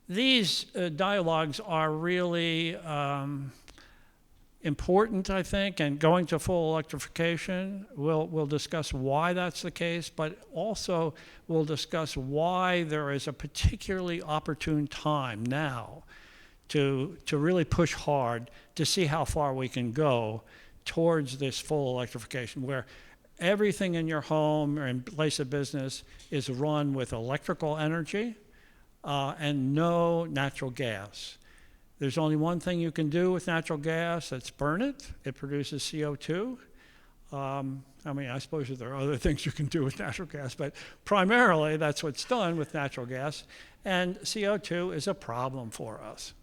these dialogues are really important, I think, and going to full electrification, we'll discuss why that's the case, but also we'll discuss why there is a particularly opportune time now to really push hard to see how far we can go towards this full electrification, where everything in your home or in place of business is run with electrical energy and no natural gas. There's only one thing you can do with natural gas, that's burn it. It produces CO2. I mean, I suppose there are other things you can do with natural gas, but primarily that's what's done with natural gas. And CO2 is a problem for us.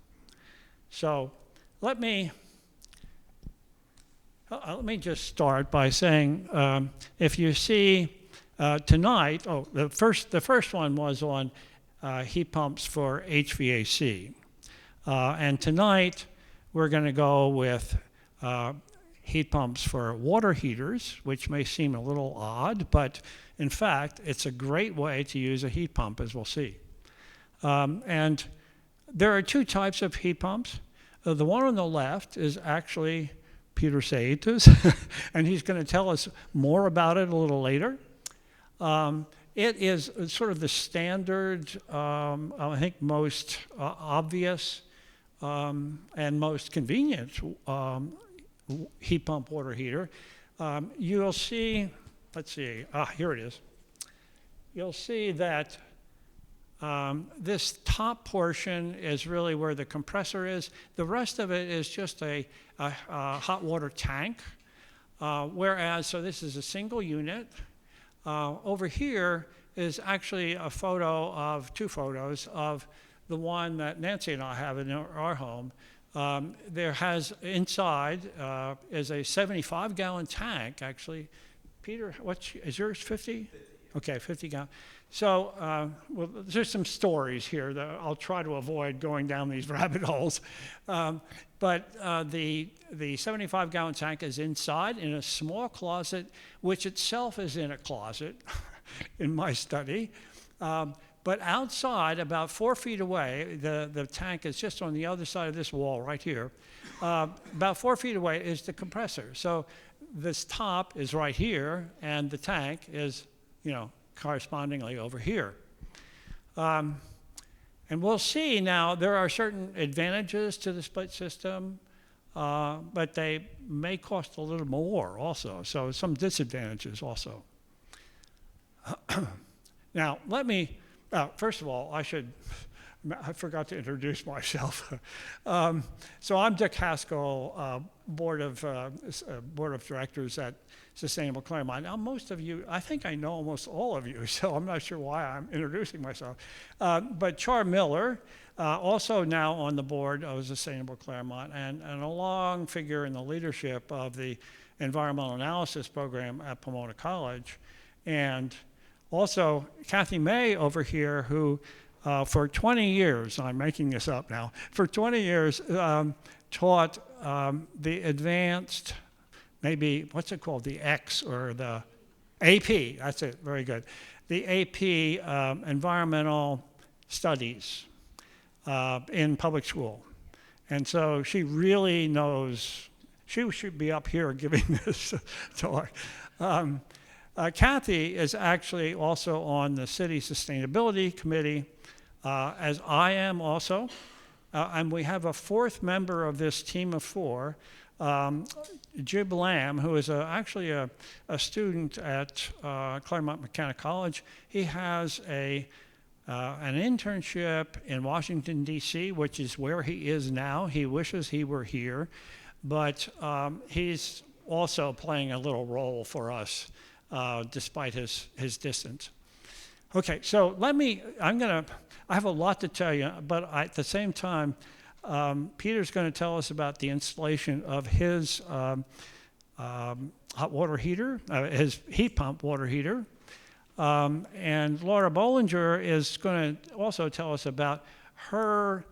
So let me just start by saying, if you see tonight, the first one was on heat pumps for HVAC. And tonight, we're going to go with heat pumps for water heaters, which may seem a little odd, but in fact, it's a great way to use a heat pump, as we'll see. And there are two types of heat pumps. The one on the left is actually Peter Saita's, and he's going to tell us more about it a little later. It is sort of the standard, I think most obvious and most convenient heat pump water heater. You'll see, let's see, here it is. You'll see that this top portion is really where the compressor is. The rest of it is just a hot water tank, whereas, so this is a single unit. Over here is actually a photo of, two photos of the one that Nancy and I have in our home. There has inside is a 75-gallon tank, actually. Peter, is yours 50? 50. Okay, 50 gallon. So well, there's some stories here that I'll try to avoid going down these rabbit holes. But the 75-gallon tank is inside in a small closet, which itself is in a closet in my study. But outside, about 4 feet away, the tank is just on the other side of this wall right here. About 4 feet away is the compressor. So this top is right here, and the tank is, correspondingly over here. And we'll see now, there are certain advantages to the split system, but they may cost a little more also, so some disadvantages also. Now, first of all, I forgot to introduce myself. So I'm Dick Haskell, Board of Directors at Sustainable Claremont. Now, most of you, I think I know almost all of you, so I'm not sure why I'm introducing myself. But Char Miller, also now on the board of Sustainable Claremont, and a long figure in the leadership of the environmental analysis program at Pomona College. And also Kathy May over here, who for 20 years, I'm making this up now, for 20 years taught the advanced, maybe, what's it called, the X or the AP, that's it, very good. The AP Environmental Studies in public school. And so she really knows, she should be up here giving this talk. Kathy is actually also on the City Sustainability Committee, as I am also. And we have a fourth member of this team of four, Jib Lamb, who is actually a student at Claremont Mechanic College. He has an internship in Washington, D.C., which is where he is now. He wishes he were here, but he's also playing a little role for us, despite his distance. Okay, so I have a lot to tell you, but at the same time, Peter's going to tell us about the installation of his hot water heater, his heat pump water heater. And Laura Bollinger is going to also tell us about her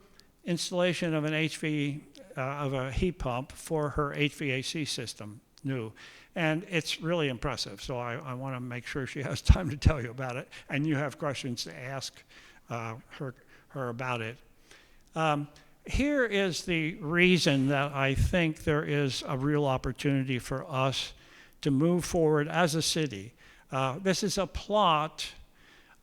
installation of of a heat pump for her HVAC system, new. And it's really impressive, so I want to make sure she has time to tell you about it, and you have questions to ask her about it. Here is the reason that I think there is a real opportunity for us to move forward as a city. This is a plot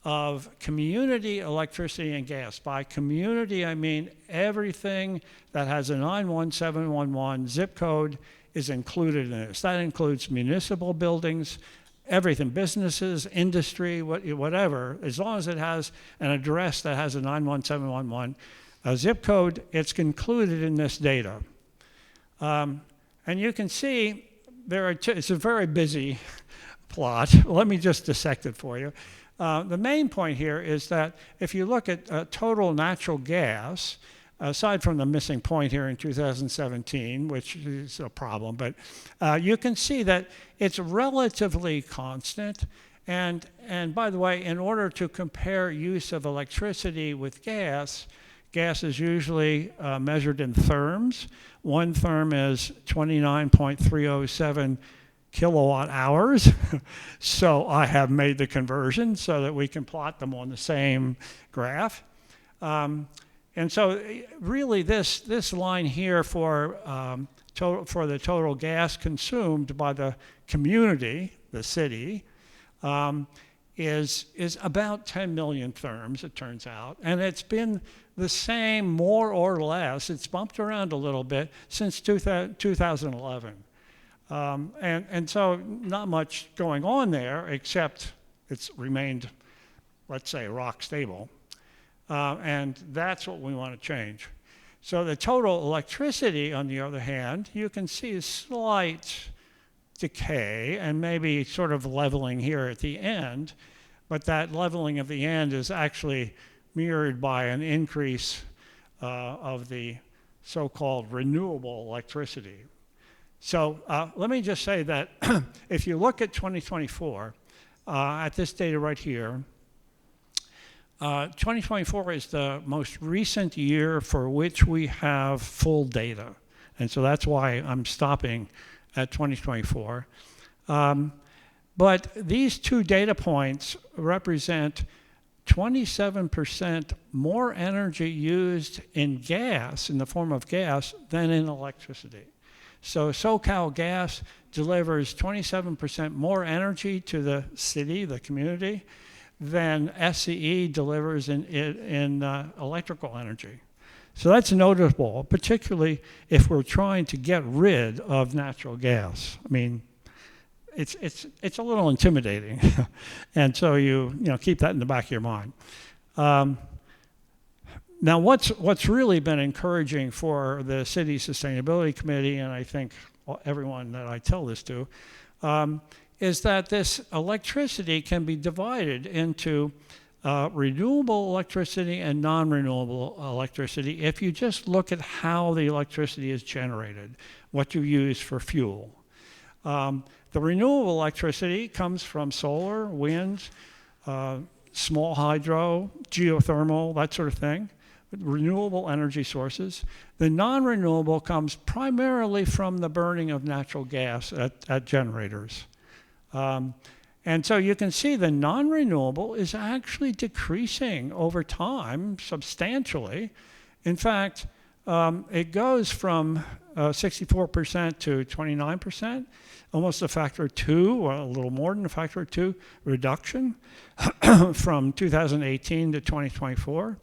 of community electricity and gas. By community, I mean everything that has a 91711 zip code is included in this. That includes municipal buildings, everything, businesses, industry, whatever, as long as it has an address that has a 91711 zip code, it's included in this data. And you can see it's a very busy plot. Let me just dissect it for you. The main point here is that if you look at total natural gas, aside from the missing point here in 2017, which is a problem, but you can see that it's relatively constant. And by the way, in order to compare use of electricity with gas is usually measured in therms. One therm is 29.307 kilowatt hours. So I have made the conversion so that we can plot them on the same graph. And so really this line here for the total gas consumed by the community, the city, is about 10 million therms, it turns out. And it's been the same, more or less. It's bumped around a little bit since 2011. And so not much going on there, except it's remained, let's say, rock stable. And that's what we want to change. So the total electricity, on the other hand, you can see a slight decay and maybe sort of leveling here at the end, but that leveling of the end is actually mirrored by an increase of the so-called renewable electricity. So let me just say that if you look at 2024, at this data right here, 2024 is the most recent year for which we have full data. And so that's why I'm stopping at 2024. But these two data points represent 27% more energy used in gas, in the form of gas, than in electricity. So SoCal Gas delivers 27% more energy to the city, the community, than SCE delivers in electrical energy. So that's notable, particularly if we're trying to get rid of natural gas. I mean, it's a little intimidating, and so you keep that in the back of your mind. Now, what's really been encouraging for the City Sustainability Committee, and I think everyone that I tell this to, is that this electricity can be divided into renewable electricity and non-renewable electricity if you just look at how the electricity is generated, what you use for fuel. The renewable electricity comes from solar, wind, small hydro, geothermal, that sort of thing, renewable energy sources. The non-renewable comes primarily from the burning of natural gas at generators. And so you can see the non-renewable is actually decreasing over time substantially. In fact, it goes from 64% to 29%, almost a factor of 2, or a little more than a factor of 2 reduction from 2018 to 2024.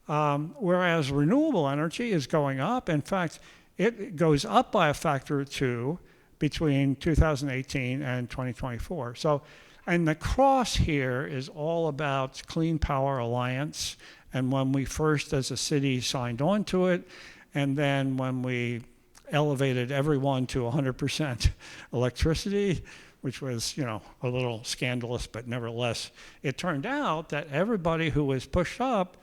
Whereas renewable energy is going up. In fact, it goes up by a factor of 2 between 2018 and 2024. So, and the cross here is all about Clean Power Alliance, and when we first as a city signed on to it, and then when we elevated everyone to 100% electricity, which was, a little scandalous, but nevertheless, it turned out that everybody who was pushed up,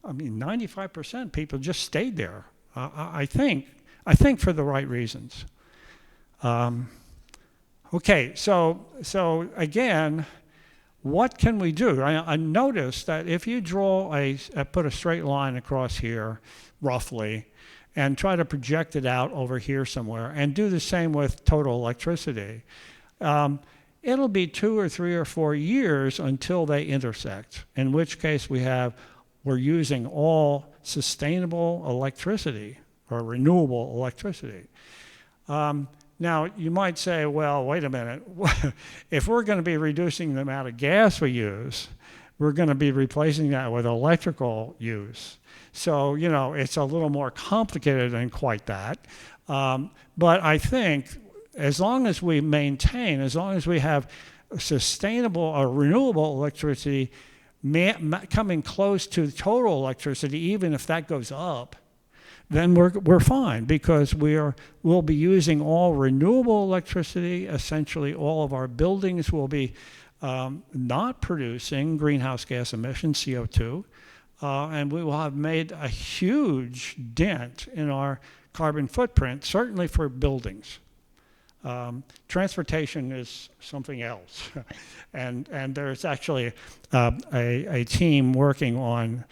95% people just stayed there. I think for the right reasons. Okay, so again, what can we do? I noticed that if you put a straight line across here, roughly, and try to project it out over here somewhere, and do the same with total electricity, it'll be 2 or 3 or 4 years until they intersect, in which case we're using all sustainable electricity or renewable electricity. Now, you might say, well, wait a minute. If we're going to be reducing the amount of gas we use, we're going to be replacing that with electrical use. So, you know, it's a little more complicated than quite that. But I think as long as we maintain, as long as we have sustainable or renewable electricity coming close to total electricity, even if that goes up, then we're fine, because we'll be using all renewable electricity. Essentially, all of our buildings will be not producing greenhouse gas emissions, CO2, and we will have made a huge dent in our carbon footprint, certainly for buildings. Transportation is something else, and there's actually a team working on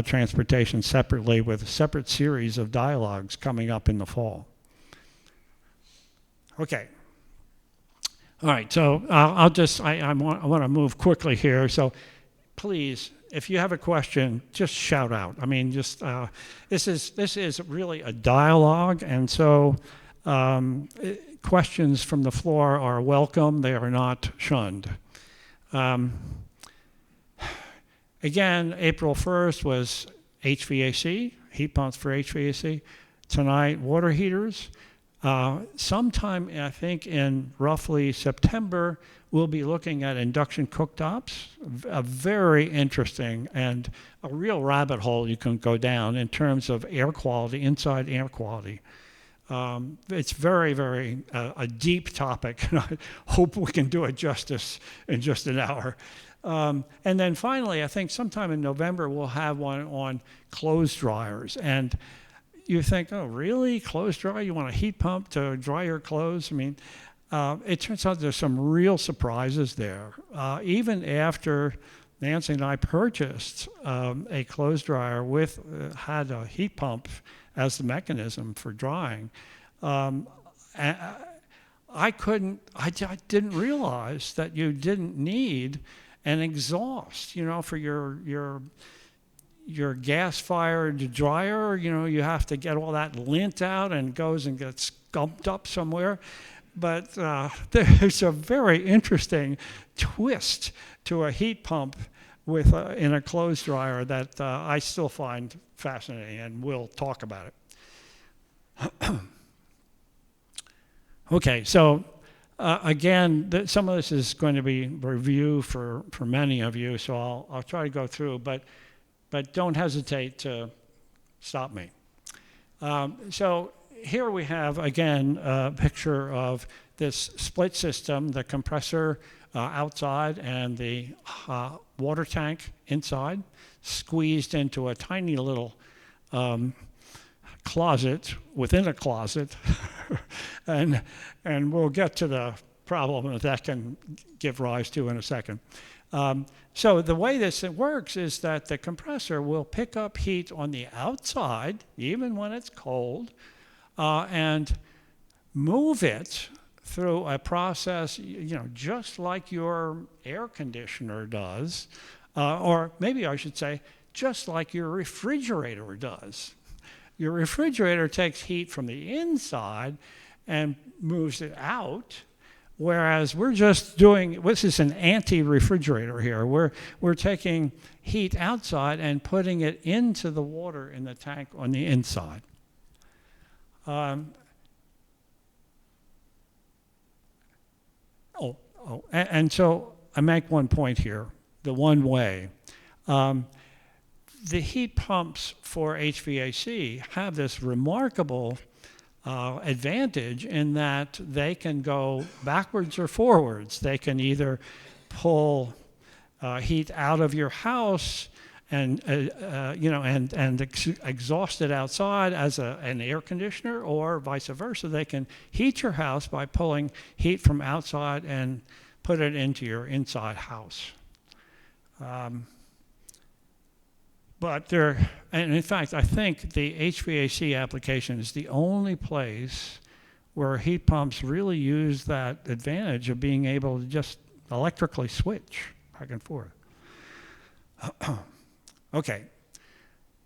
transportation separately, with a separate series of dialogues coming up in the fall. Okay. All right, so I want to move quickly here. So please, if you have a question, just shout out. I mean, just this is really a dialogue, and so questions from the floor are welcome. They are not shunned. Again, April 1st was HVAC, heat pumps for HVAC. Tonight, water heaters. Sometime, I think, in roughly September, we'll be looking at induction cooktops. A very interesting and a real rabbit hole you can go down in terms of air quality, inside air quality. It's very, very a deep topic, and I hope we can do it justice in just an hour. And then finally, I think sometime in November, we'll have one on clothes dryers. And you think, oh, really? Clothes dryer? You want a heat pump to dry your clothes? I mean, it turns out there's some real surprises there. Even after Nancy and I purchased a clothes dryer had a heat pump as the mechanism for drying, I didn't realize that you didn't need an exhaust, for your gas-fired dryer. You have to get all that lint out and goes and gets scumped up somewhere. But there's a very interesting twist to a heat pump in a clothes dryer that I still find fascinating, and we'll talk about it. Okay, so again, some of this is going to be review for many of you, so I'll try to go through, but don't hesitate to stop me. So here we have, again, a picture of this split system, the compressor outside and the water tank inside, squeezed into a tiny little closet within a closet. and we'll get to the problem that can give rise to in a second. So the way this works is that the compressor will pick up heat on the outside, even when it's cold, and move it through a process, just like your air conditioner does, or maybe I should say, just like your refrigerator does. Your refrigerator takes heat from the inside and moves it out, whereas we're just doing, this is an anti-refrigerator here. We're taking heat outside and putting it into the water in the tank on the inside. And so I make one point here, the one way. The heat pumps for HVAC have this remarkable advantage in that they can go backwards or forwards. They can either pull heat out of your house and exhaust it outside as an air conditioner, or vice versa. They can heat your house by pulling heat from outside and put it into your inside house. And in fact, I think the HVAC application is the only place where heat pumps really use that advantage of being able to just electrically switch back and forth. Okay,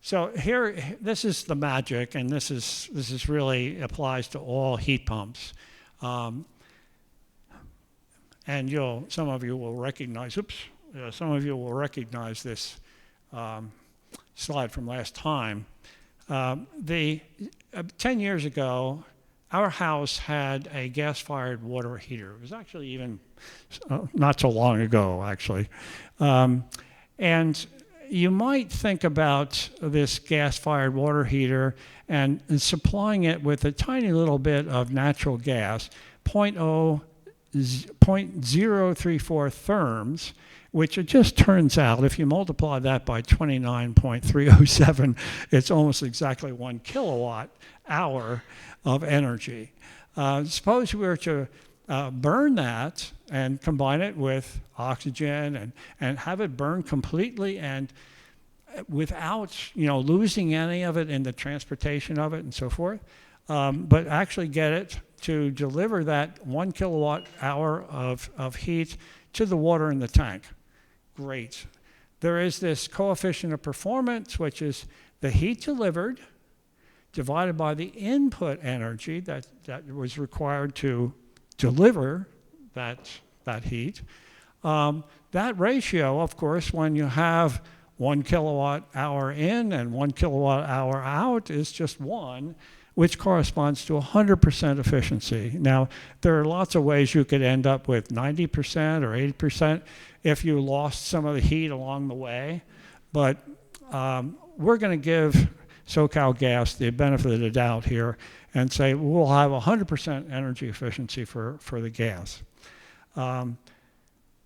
So here, this is the magic, and this is really applies to all heat pumps. Um, and some of you will recognize, some of you will recognize this slide from last time. 10 years ago, our house had a gas-fired water heater. It was actually even not so long ago, actually. And you might think about this gas-fired water heater and supplying it with a tiny little bit of natural gas, 0.034 therms, which it just turns out, if you multiply that by 29.307, it's almost exactly 1 kilowatt hour of energy. Suppose we were to burn that and combine it with oxygen and have it burn completely and without losing any of it in the transportation of it and so forth, but actually get it to deliver that 1 kilowatt hour of heat to the water in the tank. Great. There is this coefficient of performance, which is the heat delivered divided by the input energy that was required to deliver that heat. That ratio, of course, when you have 1 kilowatt hour in and 1 kilowatt hour out is just 1, which corresponds to 100% efficiency. Now, there are lots of ways you could end up with 90% or 80% if you lost some of the heat along the way. But we're going to give SoCalGas the benefit of the doubt here and say we'll have 100% energy efficiency for the gas.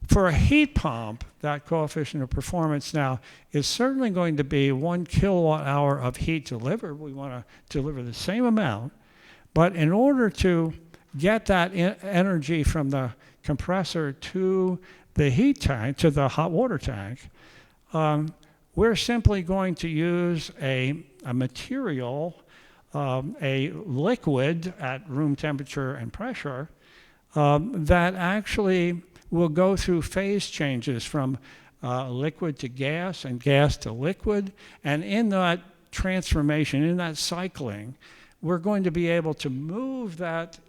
For a heat pump, that coefficient of performance now is certainly going to be 1 kilowatt hour of heat delivered. We want to deliver the same amount, but in order to get that energy from the compressor to the heat tank, to the hot water tank, we're simply going to use a material, a liquid at room temperature and pressure that actually will go through phase changes from liquid to gas and gas to liquid. And in that transformation, in that cycling, we're going to be able to move that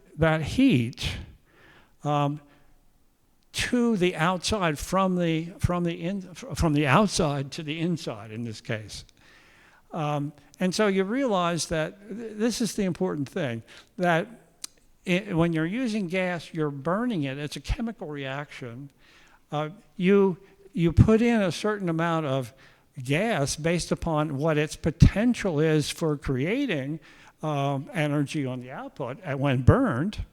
heat to the outside, from the outside to the inside in this case. And so you realize that this is the important thing, that when you're using gas, you're burning it. It's a chemical reaction. You put in a certain amount of gas based upon what its potential is for creating energy on the output when burned.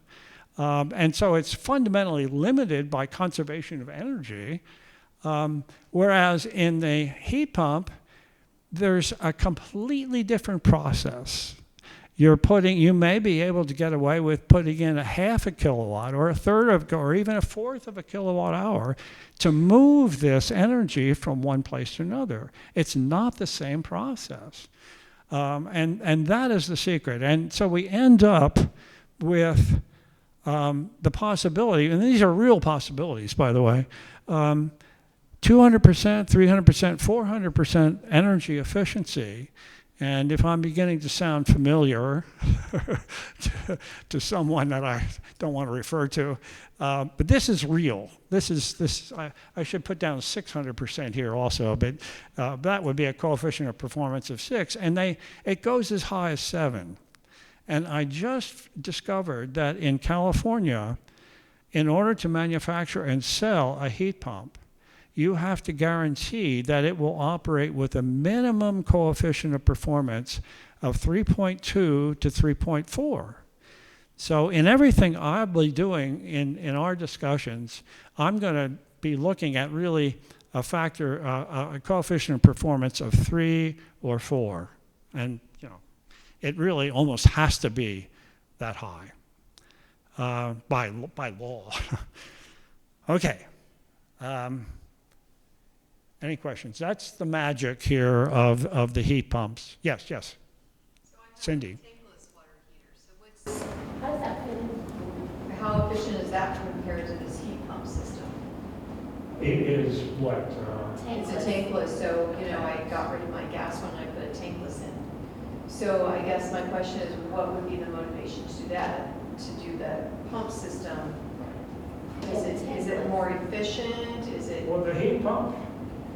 And so it's fundamentally limited by conservation of energy. Whereas in the heat pump, there's a completely different process. You may be able to get away with putting in a half a kilowatt or a third of, or even a fourth of a kilowatt hour to move this energy from one place to another. It's not the same process. And that is the secret. And so we end up with the possibility, and these are real possibilities, by the way, 200%, 300%, 400% energy efficiency. And if I'm beginning to sound familiar to someone that I don't want to refer to, but this is real. I should put down 600% here also, but that would be a coefficient of performance of 6, and it goes as high as 7. And I just discovered that in California, in order to manufacture and sell a heat pump, you have to guarantee that it will operate with a minimum coefficient of performance of 3.2 to 3.4. So in everything I'll be doing in our discussions, I'm going to be looking at really a factor, a coefficient of performance of 3 or 4. And it really almost has to be that high by law. Okay. Any questions? That's the magic here of the heat pumps. Yes. So Cindy. Tankless water heater. So how does that fit in? How efficient is that compared to this heat pump system? It is what? It's a tankless. So I got rid of my gas one. I put a tankless So I guess my question is, what would be the motivation to do that, to do the pump system? Is it more efficient? Is it Well, the heat pump?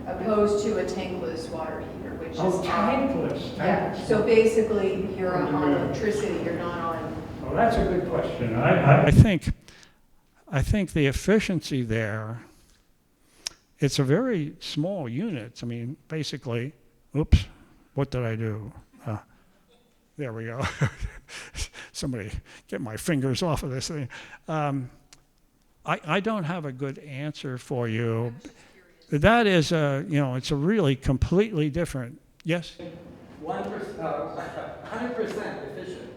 opposed to a tankless water heater, which is? Oh, tankless. Yeah, so basically you're on electricity, you're not on. Well, that's a good question. I think the efficiency there, it's a very small unit. I mean, basically, oops, what did I do? There we go. Somebody get my fingers off of this thing. I don't have a good answer for you. That is it's a really completely different, yes? 100% efficient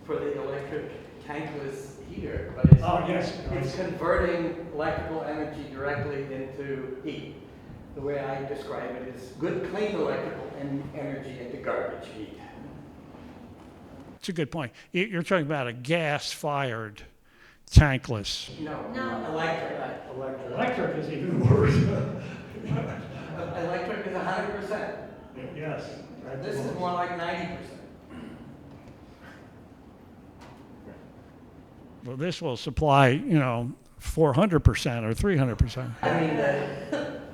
for the electric tankless heater, but it's converting electrical energy directly into heat. The way I describe it is good, clean electrical energy into garbage heat. It's a good point. You're talking about a gas-fired tankless. No, electric. Electric is even worse. Electric is 100%. Yes. This is more like 90%. Well, this will supply, 400% or 300%. I mean,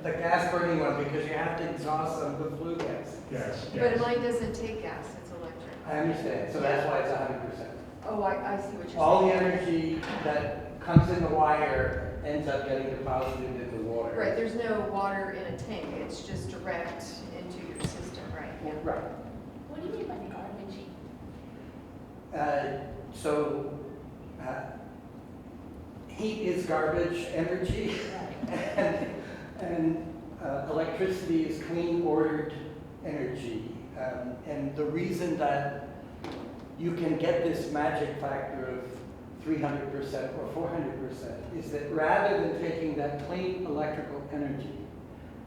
the gas burning one, because you have to exhaust some of the flue gas. Yes. But mine doesn't take gas, it's electric. I understand, so that's why it's 100%. Oh, I see what you're saying. All the energy that comes in the wire ends up getting deposited in the water. Right, there's no water in a tank, it's just direct into your system, right? Yeah. Right. What do you mean by the garbage heat? Heat is garbage energy, and electricity is clean, ordered energy. And the reason that you can get this magic factor of 300% or 400% is that rather than taking that clean electrical energy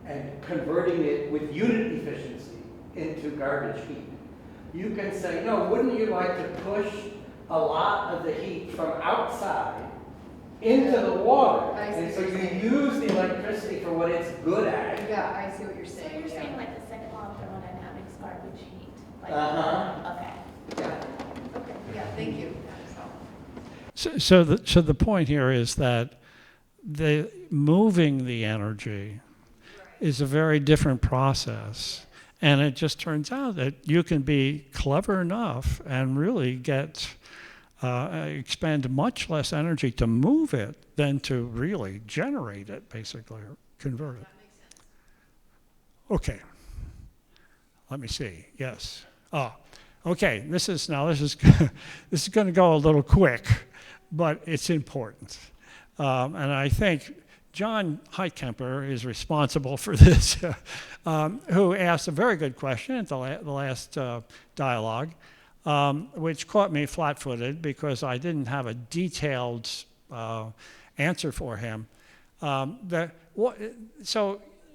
and converting it with unit efficiency into garbage heat, you can say, no, wouldn't you like to push a lot of the heat from outside into the water? And so you use the electricity for what it's good at. Yeah, I see what you're So saying. you're saying like the second law of thermodynamics, garbage heat? Like, Uh-huh. Okay. Yeah, Okay. yeah, thank you. So the point here is that moving the energy is a very different process. And it just turns out that you can be clever enough and really expend much less energy to move it than to really generate it, basically, or convert it. That makes sense. Okay. Let me see. Yes. Okay. This is this is going to go a little quick, but it's important. And I think John Heitkemper is responsible for this, who asked a very good question at the last dialogue, which caught me flat-footed because I didn't have a detailed answer for him.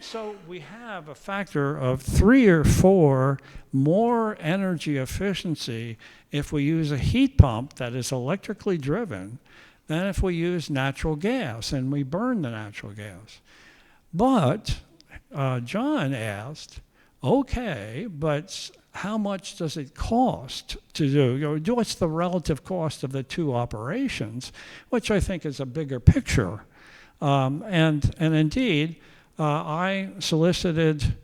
So we have a factor of 3 or 4 more energy efficiency if we use a heat pump that is electrically driven than if we use natural gas and we burn the natural gas. But John asked, okay, but how much does it cost to do? What's the relative cost of the two operations, which I think is a bigger picture. And indeed, I solicited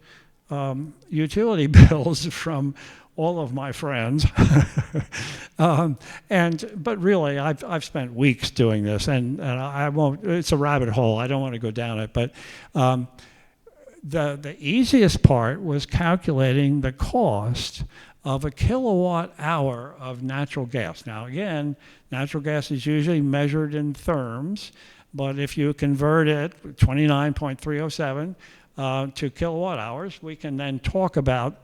utility bills from all of my friends, but really, I've spent weeks doing this, and I won't. It's a rabbit hole. I don't want to go down it, but the easiest part was calculating the cost of a kilowatt hour of natural gas. Now, again, natural gas is usually measured in therms, but if you convert it 29.307 to kilowatt hours, we can then talk about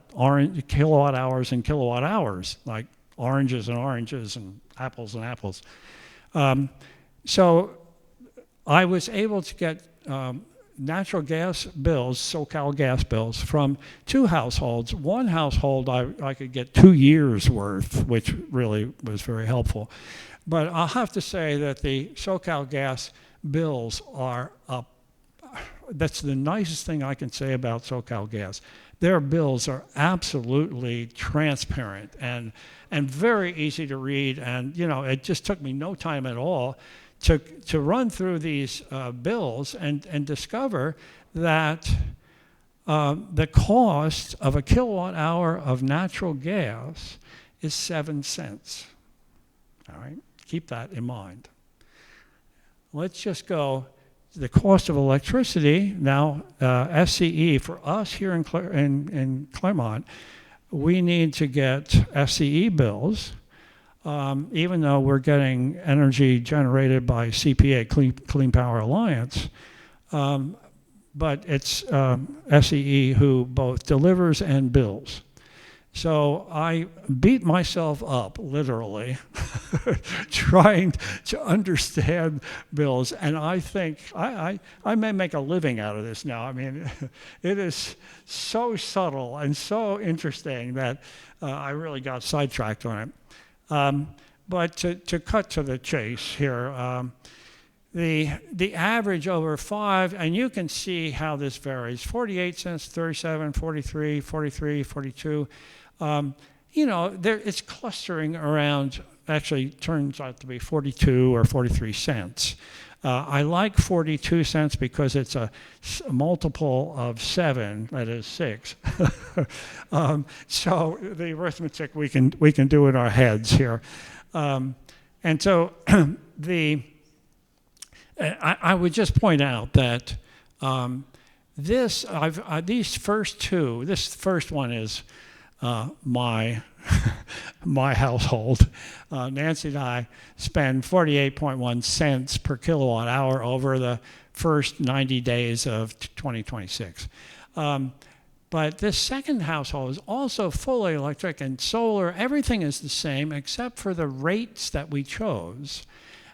kilowatt hours and kilowatt hours, like oranges and oranges and apples and apples. So I was able to get natural gas bills, SoCal gas bills, from 2 households. One household I could get 2 years worth, which really was very helpful. But I'll have to say that the SoCal gas bills are up. That's the nicest thing I can say about SoCal gas. their bills are absolutely transparent and very easy to read. And it just took me no time at all to run through these bills and discover that the cost of a kilowatt hour of natural gas is 7 cents. All right, keep that in mind. Let's just go. The cost of electricity now, SCE for us here in Claremont, we need to get SCE bills, even though we're getting energy generated by CPA, Clean Power Alliance. But it's SCE who both delivers and bills. So I beat myself up, literally, trying to understand bills. And I think I may make a living out of this now. I mean, it is so subtle and so interesting that I really got sidetracked on it. But to cut to the chase here, the average over 5, and you can see how this varies, 48 cents, 37, 43, 43, 42. It's clustering around, actually turns out to be 42 or 43 cents. I like 42 cents because it's a multiple of 7, that is 6. So the arithmetic we can do in our heads here. And so I would just point out that these first two, this first one is my household. Nancy and I spend 48.1 cents per kilowatt hour over the first 90 days of 2026. But this second household is also fully electric and solar. Everything is the same except for the rates that we chose.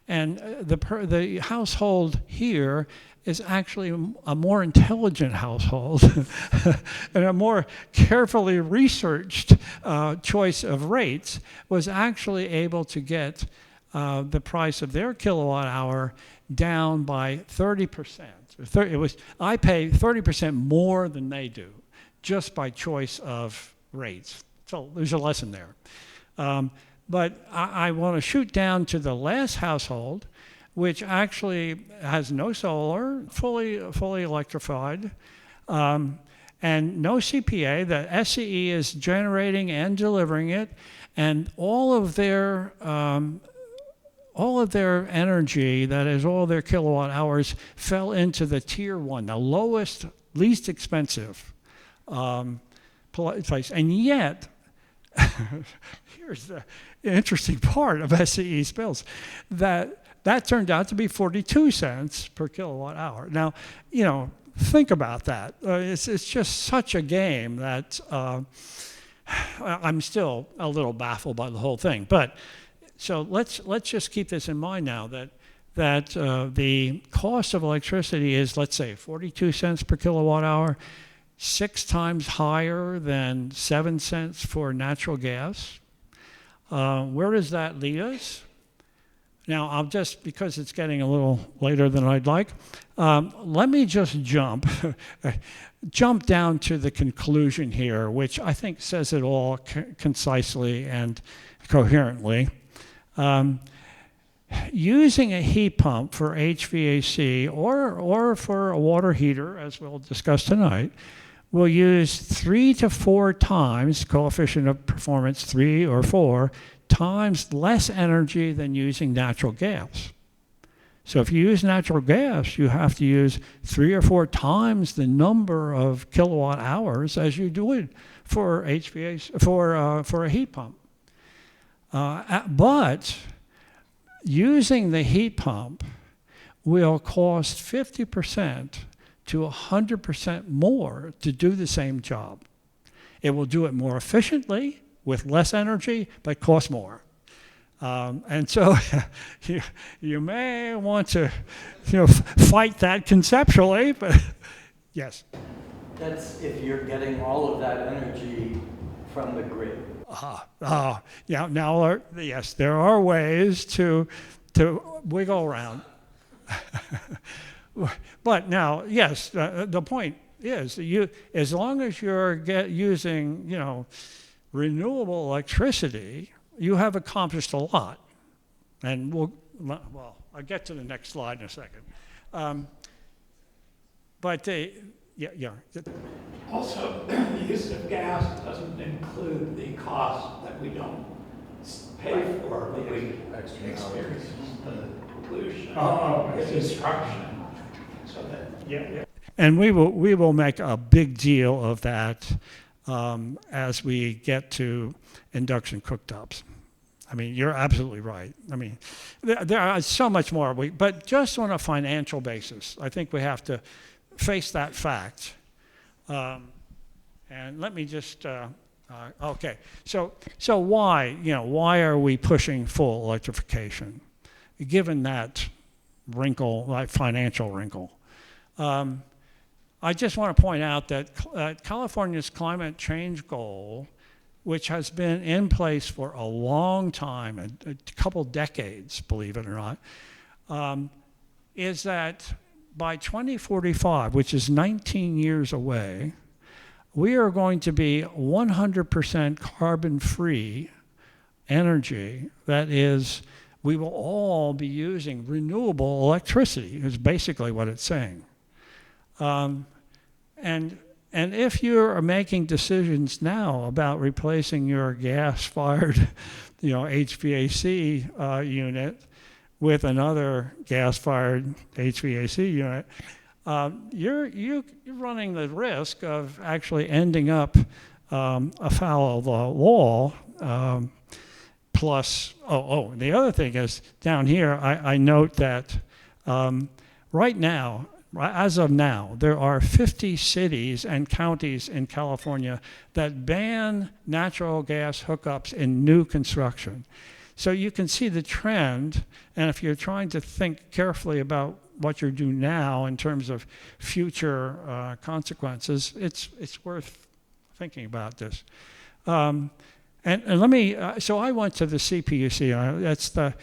And the household here is actually a more intelligent household and a more carefully researched choice of rates was actually able to get the price of their kilowatt hour down by 30%. I pay 30% more than they do just by choice of rates. So there's a lesson there. But I want to shoot down to the last household, which actually has no solar, fully electrified, and no CPA. The SCE is generating and delivering it, and all of their energy, that is all their kilowatt hours, fell into the tier 1, the lowest, least expensive place. And yet, here's the interesting part of SCE's bills, that turned out to be 42 cents per kilowatt hour. Now, think about that. It's just such a game that I'm still a little baffled by the whole thing. But so let's just keep this in mind now that the cost of electricity is, let's say, 42 cents per kilowatt hour, 6 times higher than 7 cents for natural gas. Where does that lead us? Now, I'll just, because it's getting a little later than I'd like, let me just jump down to the conclusion here, which I think says it all concisely and coherently. Using a heat pump for HVAC or for a water heater, as we'll discuss tonight, will use 3 to 4 times, coefficient of performance 3 or 4, times less energy than using natural gas. So if you use natural gas, you have to use 3 or 4 times the number of kilowatt hours as you do it for HVAC, for a heat pump. But using the heat pump will cost 50% to 100% more to do the same job. It will do it more efficiently with less energy, but cost more. And so you may want to fight that conceptually, but yes. That's if you're getting all of that energy from the grid. Yeah, now, yes, there are ways to wiggle around. But now, yes, the point is as long as you're using, renewable electricity, you have accomplished a lot. And well, I'll get to the next slide in a second. Yeah. Also, the use of gas doesn't include the cost that we don't pay for, but we experience the pollution, the destruction. So that Yeah. And we will make a big deal of that as we get to induction cooktops. I mean, you're absolutely right. I mean, there is so much more. But just on a financial basis, I think we have to face that fact. And let me just, okay. So why are we pushing full electrification, given that wrinkle, like financial wrinkle? I just want to point out that California's climate change goal, which has been in place for a long time, a couple decades, believe it or not, is that by 2045, which is 19 years away, we are going to be 100% carbon-free energy. That is, we will all be using renewable electricity, is basically what it's saying. And if you're making decisions now about replacing your gas-fired, HVAC unit with another gas-fired HVAC unit, you're running the risk of actually ending up afoul of the law. Plus, the other thing is down here, I note that right now, as of now, there are 50 cities and counties in California that ban natural gas hookups in new construction. So you can see the trend, and if you're trying to think carefully about what you're doing now in terms of future consequences, it's worth thinking about this. And let me, so I went to the CPUC,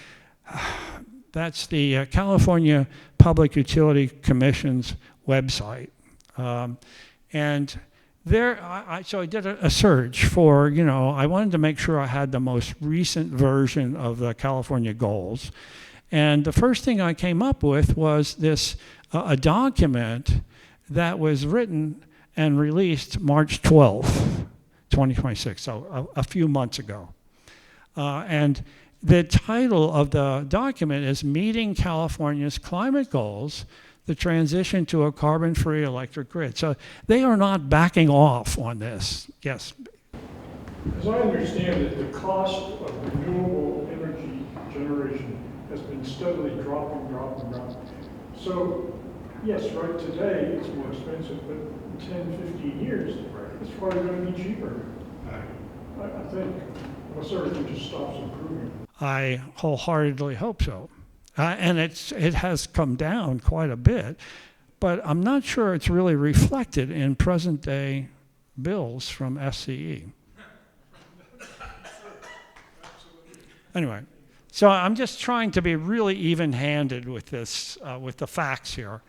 that's the California Public Utility Commission's website. And there, so I did a search for, I wanted to make sure I had the most recent version of the California goals. And the first thing I came up with was this, a document that was written and released March 12th, 2026, so a few months ago. And the title of the document is Meeting California's Climate Goals, the Transition to a Carbon-Free Electric Grid. So they are not backing off on this. Yes? As I understand it, the cost of renewable energy generation has been steadily dropping. So, yes, right today it's more expensive, but in 10, 15 years, it's probably going to be cheaper. I think, unless everything just stops improving. I wholeheartedly hope so. And it has come down quite a bit, but I'm not sure it's really reflected in present day bills from SCE. Anyway, so I'm just trying to be really even-handed with this, with the facts here.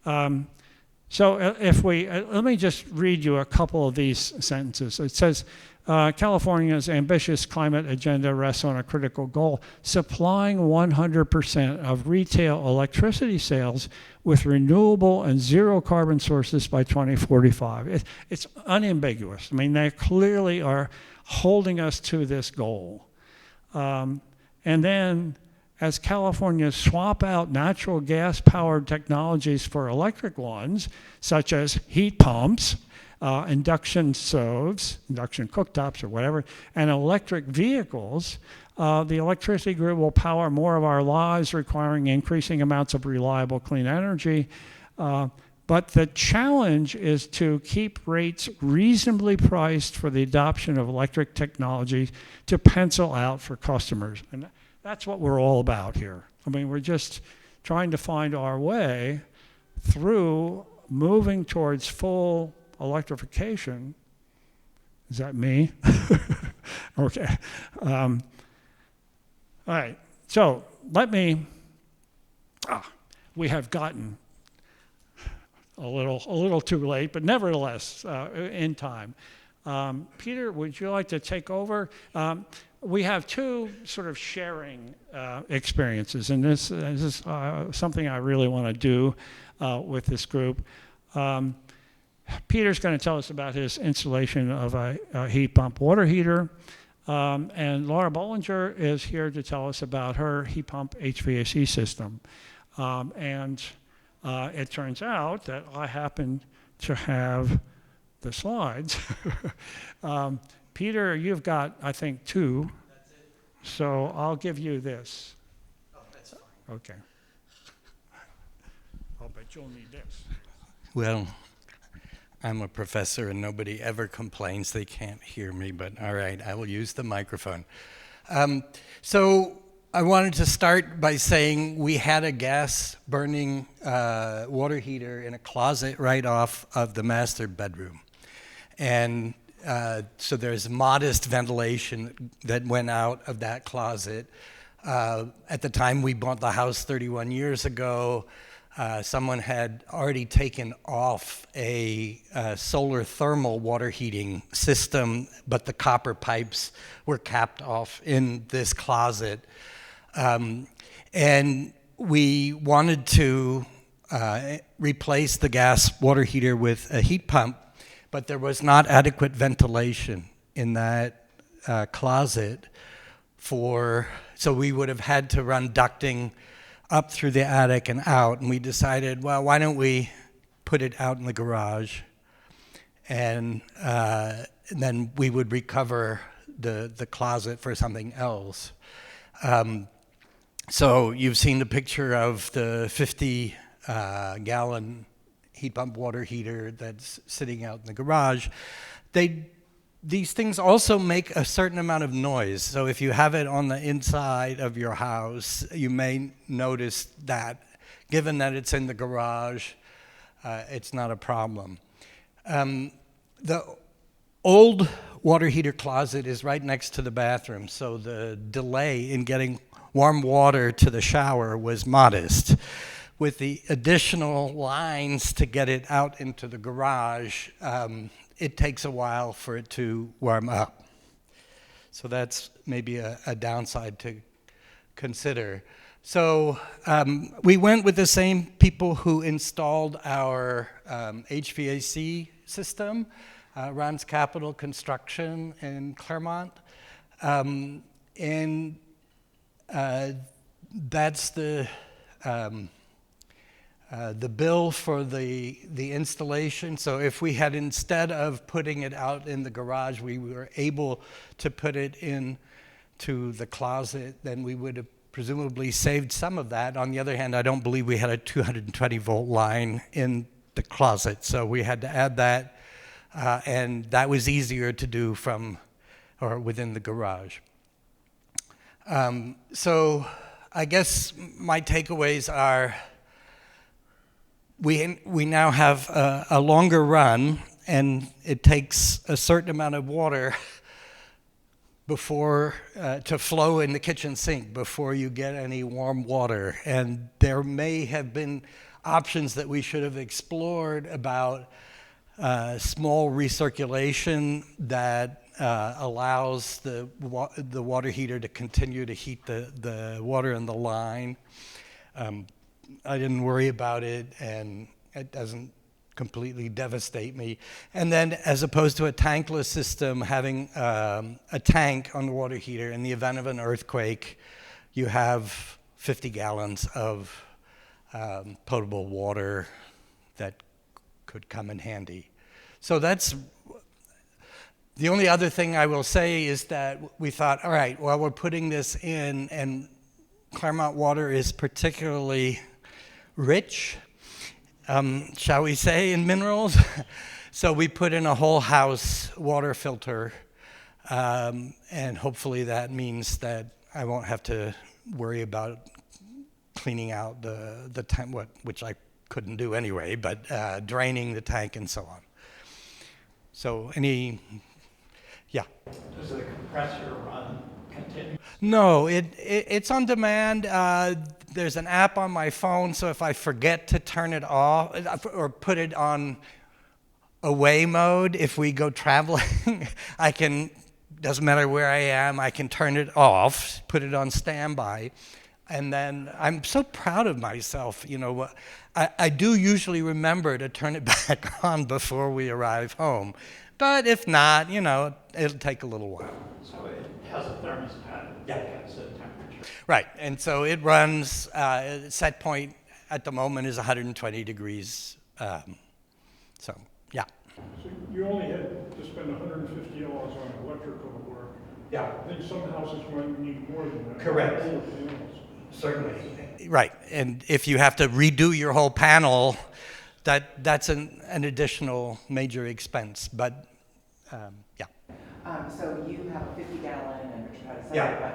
So let me just read you a couple of these sentences. It says, California's ambitious climate agenda rests on a critical goal, supplying 100% of retail electricity sales with renewable and zero carbon sources by 2045. It's unambiguous. I mean, they clearly are holding us to this goal. And then as California swap out natural gas-powered technologies for electric ones, such as heat pumps, induction stoves, induction cooktops or whatever, and electric vehicles, the electricity grid will power more of our lives, requiring increasing amounts of reliable, clean energy. But the challenge is to keep rates reasonably priced for the adoption of electric technology to pencil out for customers. And that's what we're all about here. I mean, we're just trying to find our way through moving towards full electrification. Is that me? Okay. All right. So we have gotten a little too late, but nevertheless in time. Peter, would you like to take over? We have two sort of sharing experiences, and this is something I really want to do with this group. Peter's going to tell us about his installation of a heat pump water heater, and Laura Bollinger is here to tell us about her heat pump HVAC system. And it turns out that I happen to have the slides. Peter, you've got, I think, two. That's it. So I'll give you this. Oh, that's fine. Okay. I'll bet you'll need this. Well, I'm a professor and nobody ever complains they can't hear me, but all right, I will use the microphone. So I wanted to start by saying we had a gas burning water heater in a closet right off of the master bedroom. And so there's modest ventilation that went out of that closet. At the time we bought the house 31 years ago, someone had already taken off a solar thermal water heating system, but the copper pipes were capped off in this closet. And we wanted to replace the gas water heater with a heat pump, but there was not adequate ventilation in that closet so we would have had to run ducting up through the attic and out, and we decided, well, why don't we put it out in the garage, and then we would recover the closet for something else. So you've seen the picture of the 50-gallon heat pump water heater that's sitting out in the garage. These things also make a certain amount of noise. So if you have it on the inside of your house, you may notice that. Given that it's in the garage, it's not a problem. The old water heater closet is right next to the bathroom, so the delay in getting warm water to the shower was modest. With the additional lines to get it out into the garage, it takes a while for it to warm up. So that's maybe a downside to consider. So we went with the same people who installed our HVAC system, Ron's Capital Construction in Claremont. And that's the bill for the installation. So if we had, instead of putting it out in the garage, we were able to put it into the closet, then we would have presumably saved some of that. On the other hand, I don't believe we had a 220-volt line in the closet, so we had to add that, and that was easier to do from or within the garage. So I guess my takeaways are, we now have a longer run, and it takes a certain amount of water before to flow in the kitchen sink before you get any warm water. And there may have been options that we should have explored about small recirculation that allows the water heater to continue to heat the water in the line. I didn't worry about it, and it doesn't completely devastate me. And then, as opposed to a tankless system, having a tank on the water heater, in the event of an earthquake, you have 50 gallons of potable water that could come in handy. So that's the only other thing I will say, is that we thought, all right, well, we're putting this in, and Claremont water is particularly rich, shall we say, in minerals. So we put in a whole house water filter, and hopefully that means that I won't have to worry about cleaning out the tank, which I couldn't do anyway, but draining the tank and so on. So yeah. Does the compressor run continuously? No, it's on demand. there's an app on my phone, so if I forget to turn it off or put it on away mode, if we go traveling, I can, doesn't matter where I am, I can turn it off, put it on standby. And then I'm so proud of myself, you know. I do usually remember to turn it back on before we arrive home. But if not, you know, it'll take a little while. So it has a thermostat that gets the temperature. Right, and so it runs, set point at the moment is 120 degrees. So, yeah. So you only had to spend $150 on electrical work. Yeah. I think some houses might need more than that. Correct. Solar panels. Certainly. Right, and if you have to redo your whole panel, that's an additional major expense, but yeah. So you have a 50-gallon and a try to say, Yeah. but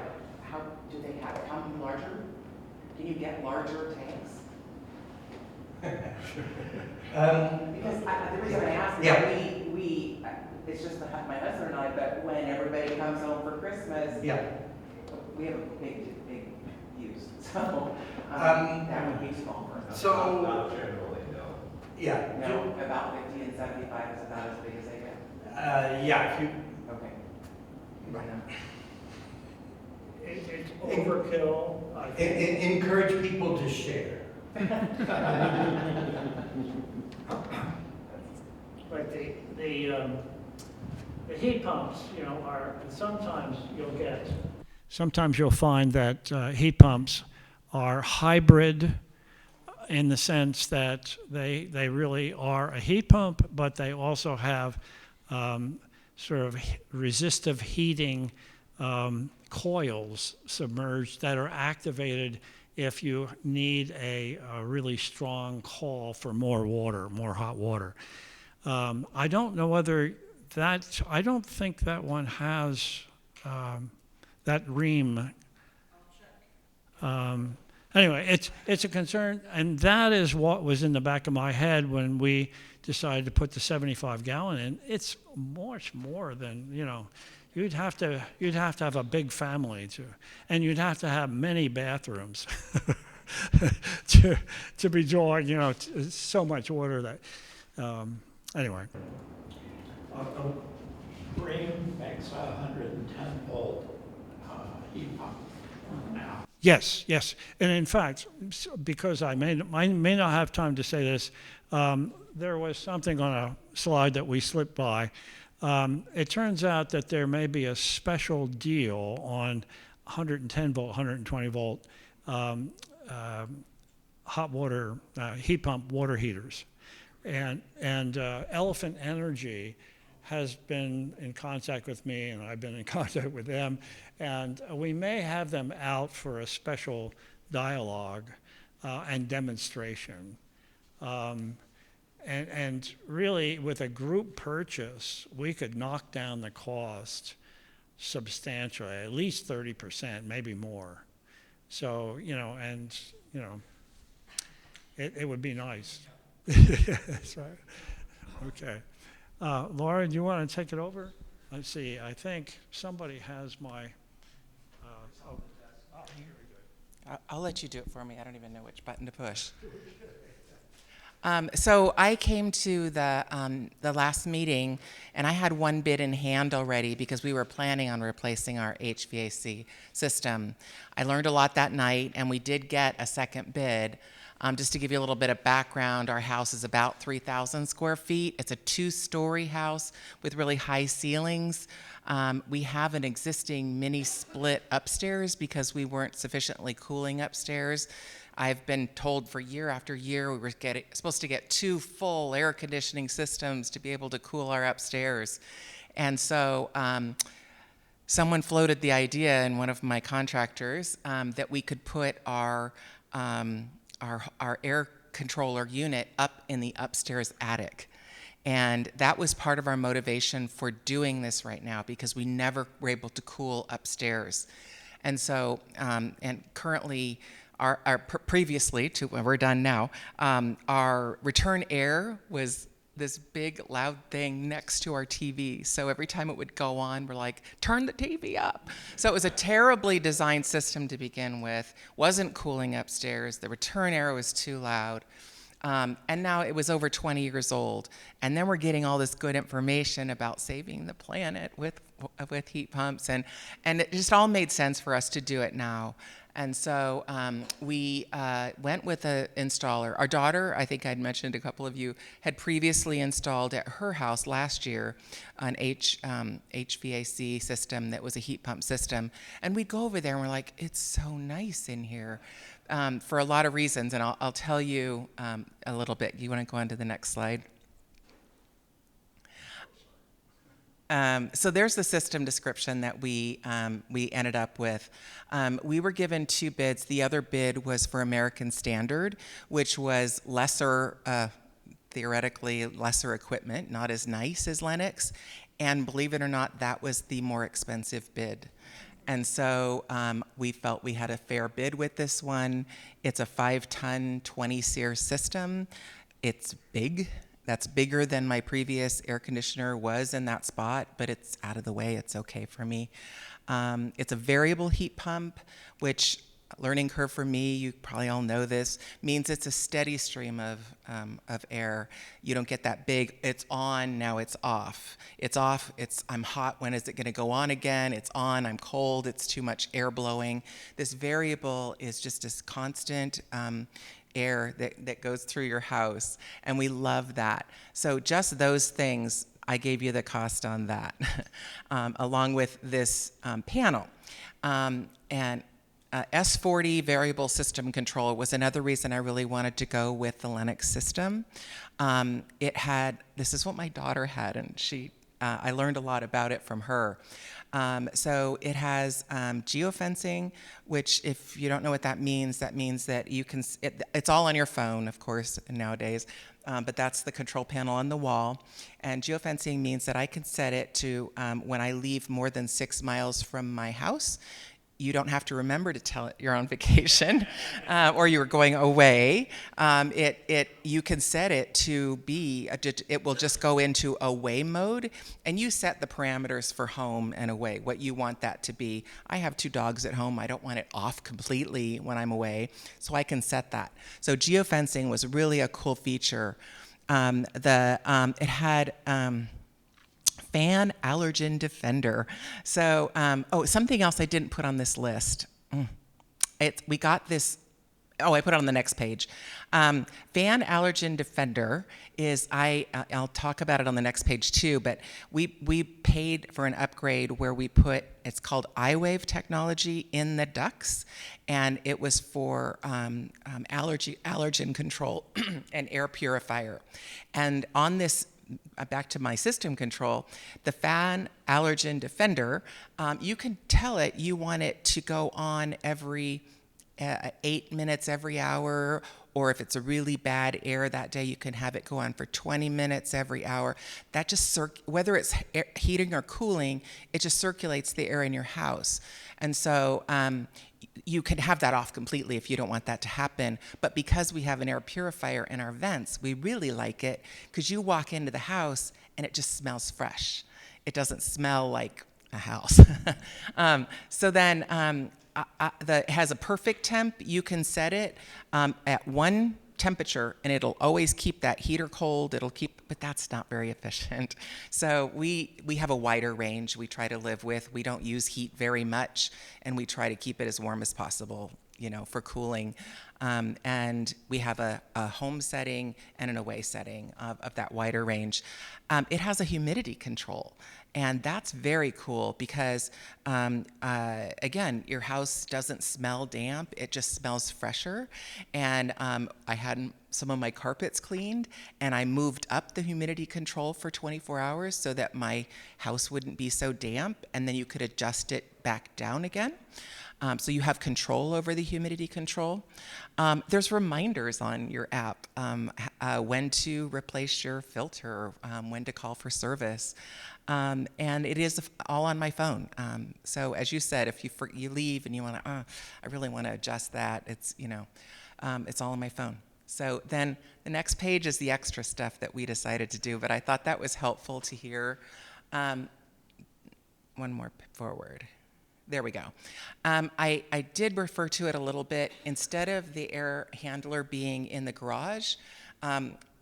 how do they have it come larger? Can you get larger tanks? Because the reason I ask is Yeah. that we it's just my husband and I, but when everybody comes home for Christmas, Yeah. we have a big use. So that would be small for us. So, Not generally, no. yeah. No, about 50 and 75 is about as big as they get. Yeah, if you, Okay. right. It's overkill. I think. Encourage people to share. But the heat pumps, you know, are, sometimes you'll find that heat pumps are hybrid in the sense that they really are a heat pump, but they also have sort of resistive heating coils submerged that are activated if you need a really strong call for more water, more hot water. I don't know whether I don't think that one has that ream. Anyway, it's a concern, and that is what was in the back of my head when we decided to put the 75-gallon in. It's much more than, you know, you'd have to have a big family and you'd have to have many bathrooms to be drawing, you know, so much water that. Anyway. Green makes a 110 volt heat pump now. Yes, and in fact, because I may not have time to say this, there was something on a slide that we slipped by. It turns out that there may be a special deal on 110 volt, 120 volt hot water heat pump water heaters, and Elephant Energy has been in contact with me, and I've been in contact with them, and we may have them out for a special dialogue and demonstration. And really, with a group purchase, we could knock down the cost substantially, at least 30%, maybe more. So, you know, and, you know, it would be nice. That's right. Okay. Laura, do you want to take it over? Let's see. I think somebody has my. Here we go. I'll let you do it for me. I don't even know which button to push. So I came to the last meeting, and I had one bid in hand already because we were planning on replacing our HVAC system. I learned a lot that night, and we did get a second bid. Just to give you a little bit of background, our house is about 3,000 square feet. It's a 2-story house with really high ceilings. We have an existing mini split upstairs because we weren't sufficiently cooling upstairs. I've been told for year after year we were supposed to get 2 full air conditioning systems to be able to cool our upstairs. And so someone floated the idea in one of my contractors that we could put our air controller unit up in the upstairs attic. And that was part of our motivation for doing this right now because we never were able to cool upstairs. And so, and currently, previously to when we're done now, our return air was this big loud thing next to our TV. So every time it would go on, we're like, turn the TV up. So it was a terribly designed system to begin with, wasn't cooling upstairs. The return air was too loud. And now it was over 20 years old. And then we're getting all this good information about saving the planet with heat pumps. And it just all made sense for us to do it now. And so we went with an installer. Our daughter, I think I'd mentioned, a couple of you, had previously installed at her house last year an HVAC system that was a heat pump system. And we'd go over there and we're like, it's so nice in here. For a lot of reasons, and I'll tell you a little bit. You want to go on to the next slide? So there's the system description that we ended up with. We were given 2 bids. The other bid was for American Standard, which was lesser, theoretically lesser equipment, not as nice as Lennox. And believe it or not, that was the more expensive bid. And so we felt we had a fair bid with this one. It's a 5-ton, 20-SEER system. It's big. That's bigger than my previous air conditioner was in that spot, but it's out of the way. It's okay for me. It's a variable heat pump, which, learning curve for me, you probably all know this, means it's a steady stream of air. You don't get that big, it's on, now it's off. It's off, I'm hot, when is it gonna go on again? It's on, I'm cold, it's too much air blowing. This variable is just this constant air that goes through your house, and we love that. So just those things, I gave you the cost on that, along with this panel. And S40 variable system control was another reason I really wanted to go with the Lennox system. This is what my daughter had, and I learned a lot about it from her. So it has geofencing, which, if you don't know what that means that you can, it's all on your phone, of course, nowadays, but that's the control panel on the wall. And geofencing means that I can set it to when I leave more than 6 miles from my house. You don't have to remember to tell it you're on vacation or you're going away. You can set it to be, it will just go into away mode, and you set the parameters for home and away, what you want that to be. I have 2 dogs at home. I don't want it off completely when I'm away, so I can set that. So geofencing was really a cool feature. It had fan allergen defender. So, something else I didn't put on this list. We got this, I put it on the next page. Fan allergen defender is, I'll talk about it on the next page too, but we paid for an upgrade where we put, it's called iWave technology in the ducts, and it was for allergen control and air purifier. And on this, back to my system control, the fan allergen defender, you can tell it you want it to go on every 8 minutes every hour, or if it's a really bad air that day, you can have it go on for 20 minutes every hour. That just, whether it's heating or cooling, it just circulates the air in your house. And so you can have that off completely if you don't want that to happen. But because we have an air purifier in our vents, we really like it, because you walk into the house and it just smells fresh. It doesn't smell like a house. So then it has a perfect temp. You can set it at 1 temperature, and it'll always keep that heater cold. But that's not very efficient. So we have a wider range we try to live with. We don't use heat very much, and we try to keep it as warm as possible, for cooling. And we have a home setting and an away setting of that wider range. It has a humidity control. And that's very cool because, again, your house doesn't smell damp. It just smells fresher. And I had some of my carpets cleaned, and I moved up the humidity control for 24 hours so that my house wouldn't be so damp, and then you could adjust it back down again. So you have control over the humidity control. There's reminders on your app when to replace your filter, when to call for service. And it is all on my phone. So as you said, if you leave and you want to, I really want to adjust that, it's all on my phone. So then the next page is the extra stuff that we decided to do, but I thought that was helpful to hear. One more forward. There we go. I did refer to it a little bit. Instead of the air handler being in the garage,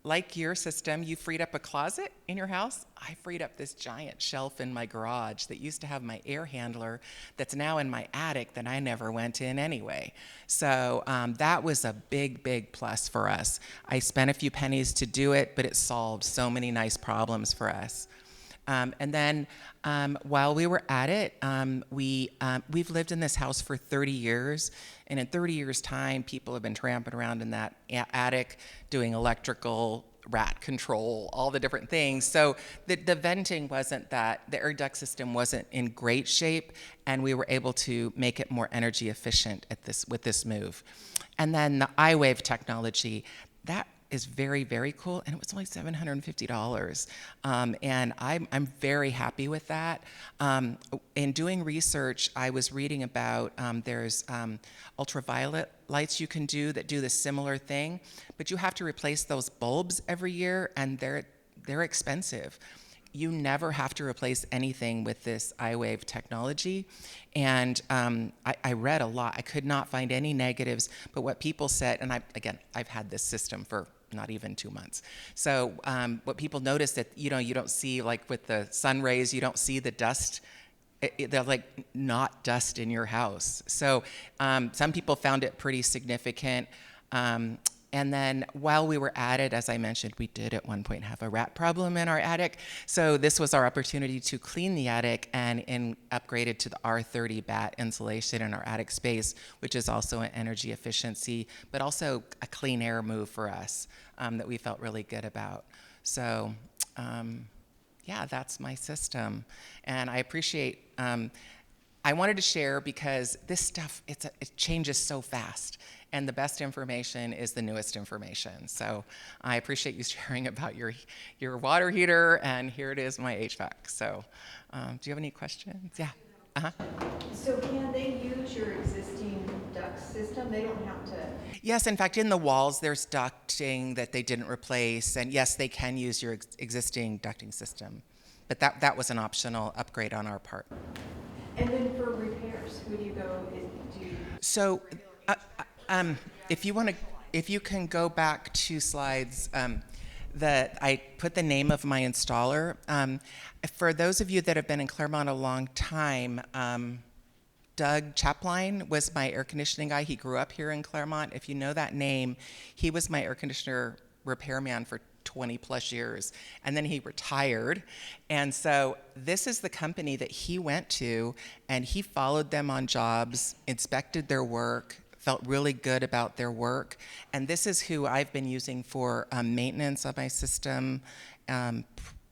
like your system, you freed up a closet in your house. I freed up this giant shelf in my garage that used to have my air handler that's now in my attic that I never went in anyway. So that was a big, big plus for us. I spent a few pennies to do it, but it solved so many nice problems for us. And then while we were at it, we've lived in this house for 30 years. And in 30 years' time, people have been tramping around in that attic doing electrical, rat control, all the different things. So the venting wasn't that, the air duct system wasn't in great shape, and we were able to make it more energy efficient with this move. And then the iWave technology, that is very, very cool, and it was only $750. And I'm very happy with that. In doing research, I was reading about there's ultraviolet lights you can do that do the similar thing, but you have to replace those bulbs every year, and they're expensive. You never have to replace anything with this iWave technology. And I read a lot. I could not find any negatives, but what people said, and I've had this system for not even 2 months. So what people noticed that, you don't see, like with the sun rays, you don't see the dust. They're like not dust in your house. So some people found it pretty significant. And then while we were at it, as I mentioned, we did at one point have a rat problem in our attic. So this was our opportunity to clean the attic and upgrade it to the R30 bat insulation in our attic space, which is also an energy efficiency, but also a clean air move for us that we felt really good about. So yeah, that's my system. And I appreciate, I wanted to share because this stuff, it changes so fast. And the best information is the newest information. So I appreciate you sharing about your water heater, and here it is, my HVAC. So do you have any questions? Yeah. Uh-huh. So can they use your existing duct system? They don't have to? Yes, in fact, in the walls, there's ducting that they didn't replace. And yes, they can use your existing ducting system. But that was an optional upgrade on our part. And then for repairs, who do you go, So, if you can go back 2 slides, that I put the name of my installer. For those of you that have been in Claremont a long time, Doug Chapline was my air conditioning guy. He grew up here in Claremont. If you know that name, he was my air conditioner repairman for 20 plus years, and then he retired. And so this is the company that he went to, and he followed them on jobs, inspected their work, felt really good about their work. And this is who I've been using for maintenance of my system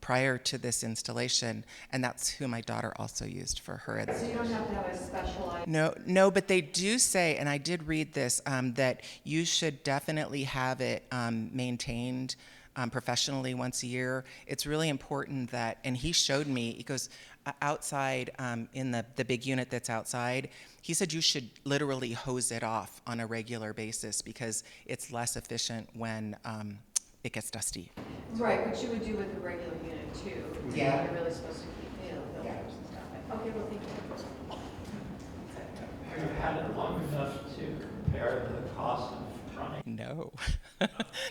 prior to this installation. And that's who my daughter also used for her. so you don't have to have a specialized? No, but they do say, and I did read this, that you should definitely have it maintained professionally once a year. It's really important that, and he showed me, he goes, outside in the big unit that's outside, he said you should literally hose it off on a regular basis because it's less efficient when it gets dusty. Right, which you would do with the regular unit too. Yeah. You're really supposed to keep, filters and stuff. Okay, well, thank you. Have you had it long enough to compare the cost of running? No.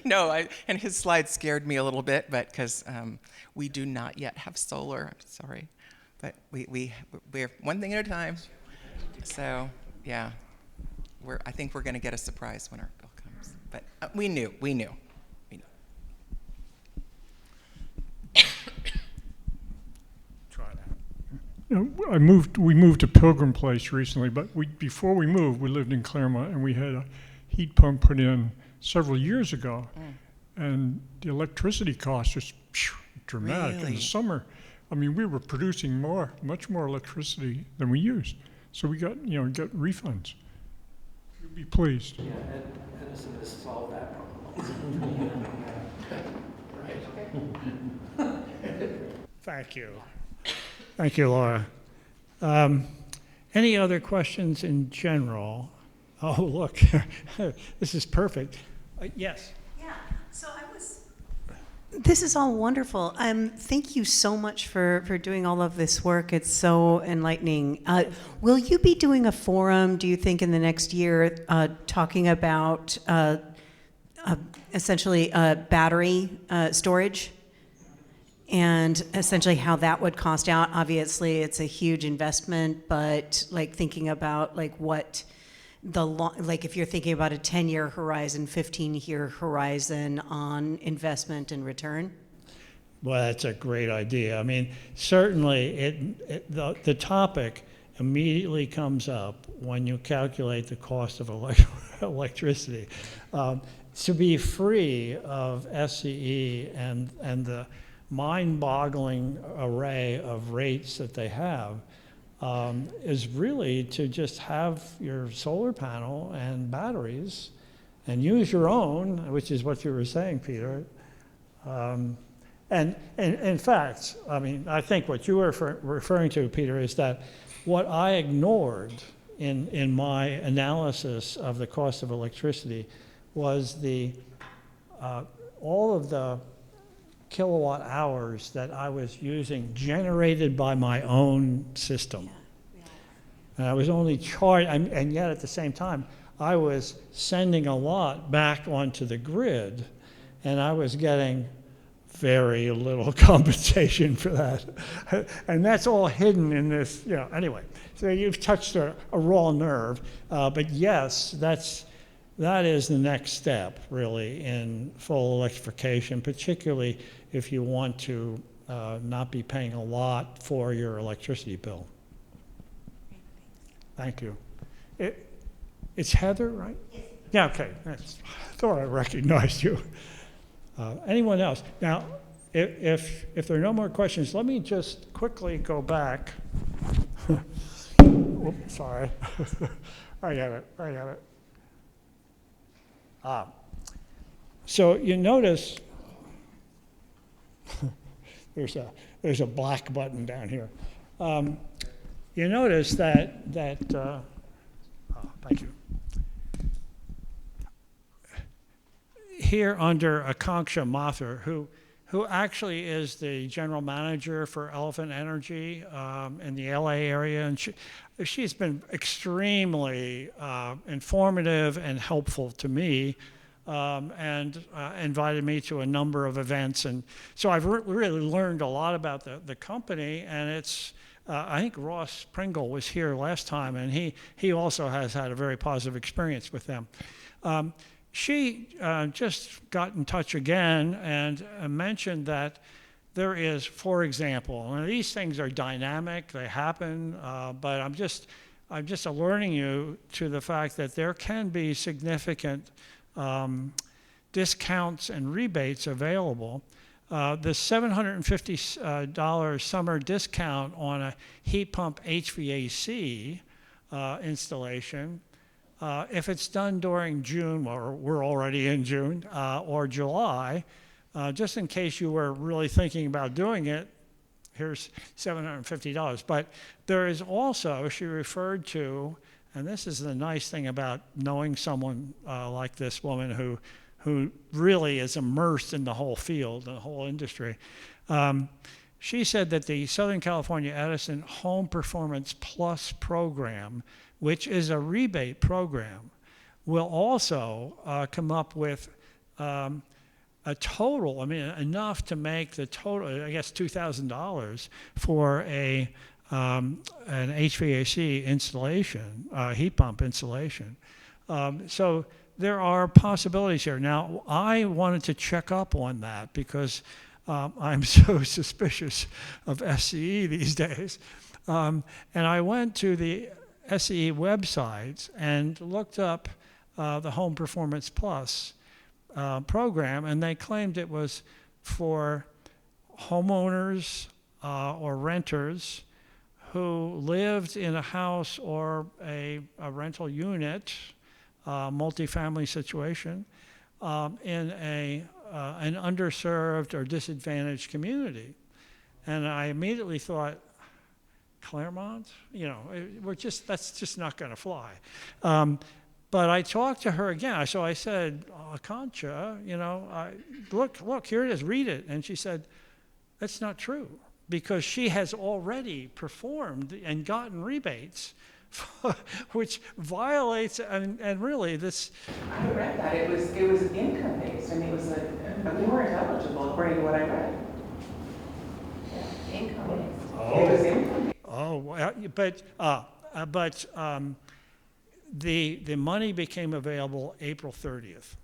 No, and his slide scared me a little bit, but because we do not yet have solar, I'm sorry. But we're one thing at a time. So, yeah, I think we're going to get a surprise when our bill comes. But we knew. Try We that. moved to Pilgrim Place recently, but before we moved, we lived in Claremont, and we had a heat pump put in several years ago, and the electricity cost was dramatic. In Really? the summer, I mean, we were producing much more electricity than we used, so we got refunds. You'd be pleased. Yeah, Edison has solved that problem. Right. Thank you. Thank you, Laura. Any other questions in general? Oh, look, this is perfect. Yes. Yeah, so I was. This is all wonderful. Thank you so much for doing all of this work. It's so enlightening. Will you be doing a forum, do you think, in the next year talking about essentially battery storage? And essentially how that would cost out? Obviously, it's a huge investment, but like thinking about like what like if you're thinking about a 10-year horizon, 15-year horizon on investment and return? Well, that's a great idea. I mean, certainly the topic immediately comes up when you calculate the cost of electricity. To be free of SCE and the mind-boggling array of rates that they have is really to just have your solar panel and batteries and use your own, which is what you were saying, Peter. And in fact, I mean, I think what you were referring to, Peter, is that what I ignored in my analysis of the cost of electricity was all of the kilowatt hours that I was using generated by my own system. And I was only charged, and yet at the same time, I was sending a lot back onto the grid, and I was getting very little compensation for that. And that's all hidden in this, anyway. So you've touched a raw nerve, but yes, that is the next step, really, in full electrification, particularly if you want to not be paying a lot for your electricity bill. Thank you. It's Heather, right? Yes. Yeah, okay. I thought I recognized you. Anyone else? Now, if there are no more questions, let me just quickly go back. Oops, sorry. I got it. So you notice there's a black button down here. You notice that thank you. Here under Akanksha Mathur, who actually is the general manager for Elephant Energy in the LA area, and she's been extremely informative and helpful to me, and invited me to a number of events. And so I've really learned a lot about the company, and it's, I think Ross Pringle was here last time, and he also has had a very positive experience with them. She just got in touch again and mentioned that there is, for example, and these things are dynamic, they happen, but I'm just alerting you to the fact that there can be significant discounts and rebates available. The $750 summer discount on a heat pump HVAC installation, if it's done during June, or we're already in June, or July, just in case you were really thinking about doing it, here's $750. But there is also, she referred to, and this is the nice thing about knowing someone like this woman who really is immersed in the whole field, the whole industry. She said that the Southern California Edison Home Performance Plus program, which is a rebate program, will also come up with a total, I mean, enough to make the total, I guess, $2,000 for an HVAC installation, heat pump installation. So there are possibilities here. Now, I wanted to check up on that because I'm so suspicious of SCE these days. And I went to the SCE websites and looked up the Home Performance Plus program, and they claimed it was for homeowners or renters who lived in a house or a rental unit, multifamily situation, in an underserved or disadvantaged community. And I immediately thought, Claremont, that's just not going to fly. But I talked to her again. So I said, Concha, look, here it is, read it. And she said, that's not true, because she has already performed and gotten rebates, which violates, and really this. I read that. It was income based. I mean, it was we weren't eligible according to what I read. Income based. It was income based. Oh, well, but the money became available April 30th.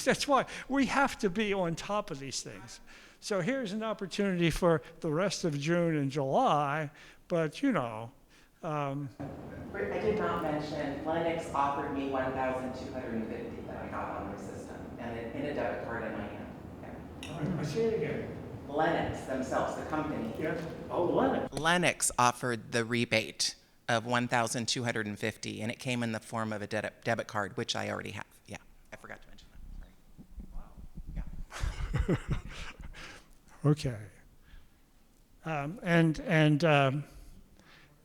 That's why we have to be on top of these things. So here's an opportunity for the rest of June and July, but I did not mention Lennox offered me $1,250 that I got on their system, and in a debit card in my hand. Yeah. I say it again. Lennox themselves, the company. Yes. Oh, Lennox. Lennox offered the rebate of $1,250, and it came in the form of a debit card, which I already have. Yeah, I forgot to mention that. Sorry. Yeah. Okay.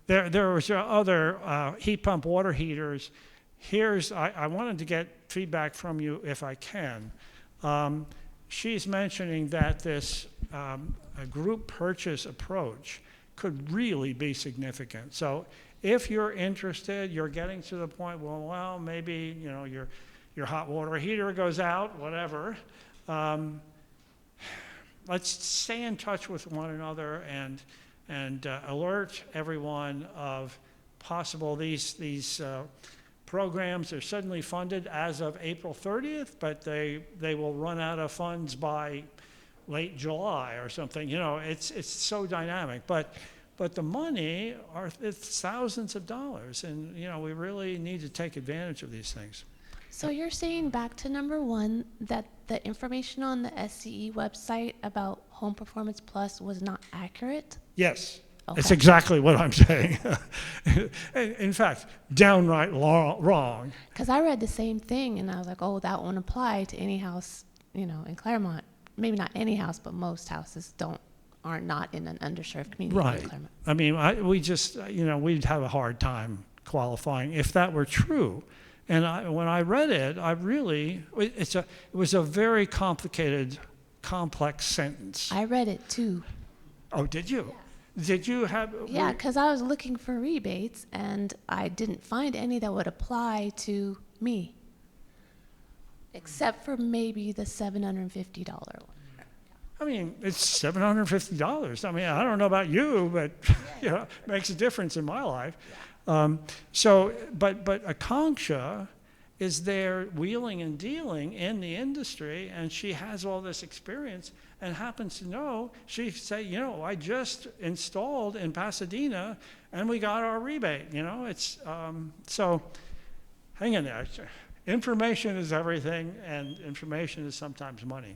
There was other heat pump water heaters. I wanted to get feedback from you if I can. She's mentioning that this a group purchase approach could really be significant. So if you're interested, you're getting to the point, well, maybe your hot water heater goes out, whatever. Let's stay in touch with one another and alert everyone of possible these programs are suddenly funded as of April 30th, but they will run out of funds by late July or something. It's so dynamic. But the money it's thousands of dollars, and we really need to take advantage of these things. So you're saying, back to number one, that the information on the SCE website about Home Performance Plus was not accurate? Yes. Okay. That's exactly what I'm saying. In fact, downright wrong. Because I read the same thing, and I was like, oh, that won't apply to any house, in Claremont. Maybe not any house, but most houses are not in an underserved community Right. in Claremont. I mean, we'd have a hard time qualifying if that were true. And when I read it, it was a very complicated, complex sentence. I read it too. Oh, did you? Did you have? Yeah, because I was looking for rebates, and I didn't find any that would apply to me, except for maybe the $750 one. I mean, it's $750. I mean, I don't know about you, but it makes a difference in my life. But Akanksha is there wheeling and dealing in the industry, and she has all this experience and happens to know. She say, I just installed in Pasadena, and we got our rebate. It's so. Hang in there. Information is everything, and information is sometimes money.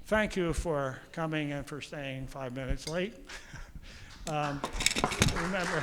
Thank you for coming and for staying 5 minutes late. Remember.